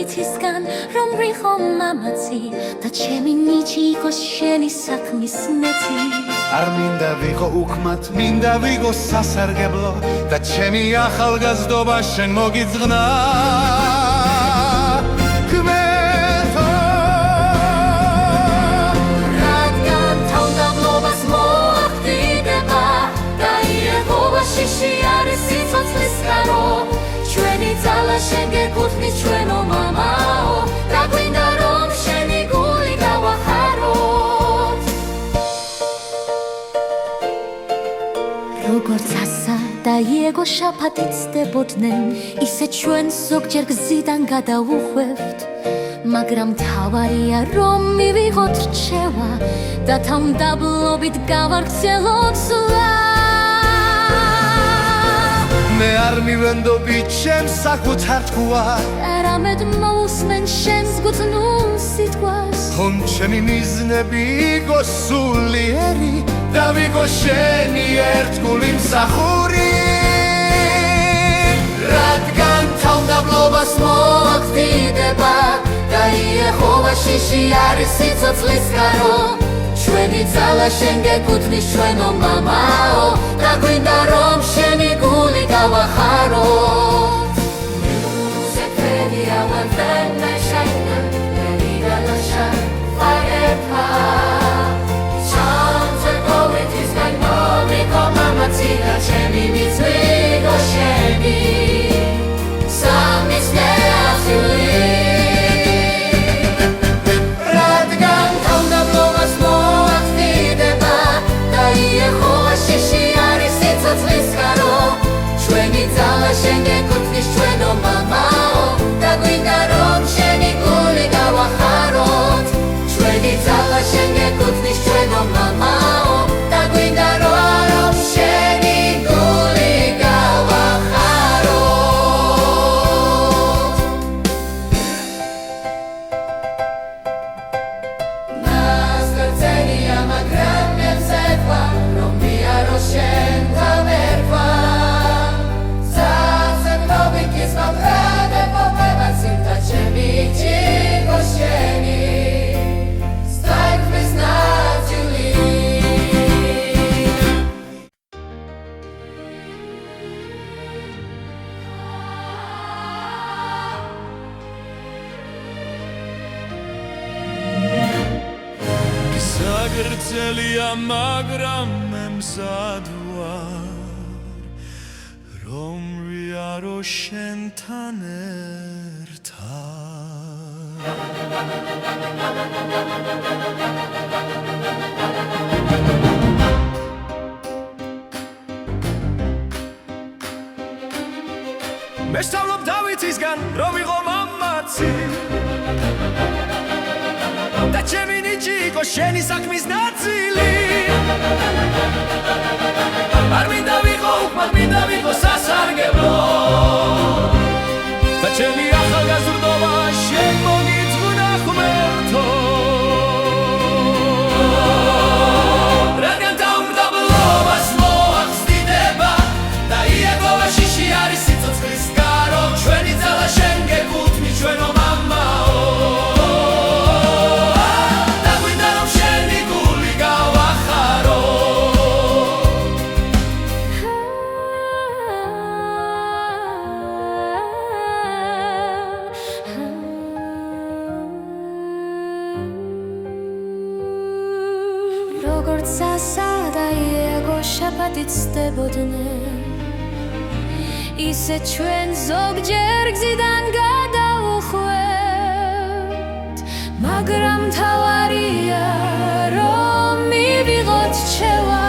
დავითისგან რომ რიხო მამაცი და ჩემი ნიჭი იყოს შენი საქმის ნეთი არ მინდა ვიყო უქმად მინდა ვიყო სასარგებლო და ჩემი ახალგაზრდობა შენ მოგიძღნა შიში არის სიცოცხლის წყარო ჩვენი ძალა შენ გეკუთვნის ჩვენო მამაო და გვინდა რომ შენი გული გავახაროთ როგორც ასა და იეგო შაფათით ცდებოდნენ ისე ჩვენ ზოგჯერ გზიდან გადავუხვევთ მაგრამ თავარია რომ მივიღოთ რჩევა და თავმდაბლობით გავარგზელოთ სულა მე არ მივენდობი ჩემს საკუთარ თქვას არამედ მოусმენ შენს გუწნულ სიტყვას ხომ ჩემი მიზნები იყოს სულიერი და ვიყო შენი ერთგული მსახური რადგან თავმდაბლობას მოახდიდება და იეჰოვა შიში არის სიცოცხლის წყარო ჩვენი ძალა შენ გეკუთვნის ჩვენო მამაო და გვინდა რომ შენი გული გავახაროთ Music our friend I shine Ready to shine forever Chance go with his kind of come matzila chemi mitzvigo sheni Sam is შენ გეკუთვნის ჩვენო მამაო და გვინდა რომ შენი გული გავახაროთ ჩვენი ძალა შენ გეკუთვნის ჩვენო მამაო და გვინდა რომ შენი გული გავახაროთ ნასკრწენია მაგრამ მევსეთვა რომ მიარო შენ თამერქვა გრძელია მაგრამ მე მზად ვარ რომ ვიარო შენთან ერთად მე სწავლობ დავითისგან რომ ვიყო მამაცი და ჩემი ნიჭი იყოს შენი საქმის ნაწილი არ მინდა ვიყო უქმად მინდა ვიყო სასარგებლო და ჩემი ახალგაზრდობა შენ მოგიძღვნა ღმერთო რადგან თავმდაბლობას მოახსნიდება და იეჰოვა შიში არის სიცოცხლის წყარო ჩვენი ძალა შენ გეკუთვნის ჩვენო მამაო როგორც ასა და იეგო შაფათით ცდებოდნენ ისე ჩვენ ზოგჯერ გზიდან გადავუხვევთ მაგრამ თავარია რომ მივიღოთ რჩევა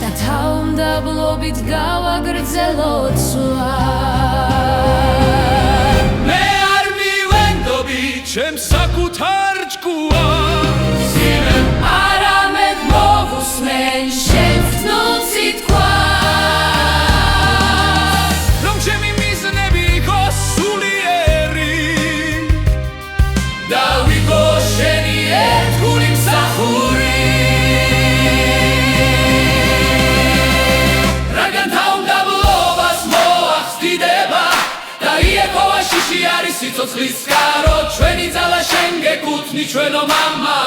და თავმდაბლობით გავაგრძელოთ სვლა მე არ მივენდობი ჩემს საკუთარ ჭკუას არამედ მოვუსმენ შენს გრძნულ სიტყვას რომ ჩემი მიზნები იყოს სულიერი და ვიყო შენი ერთგული მსახური რადგან თავმდაბლობას მოახსნიდება ჩვენო мама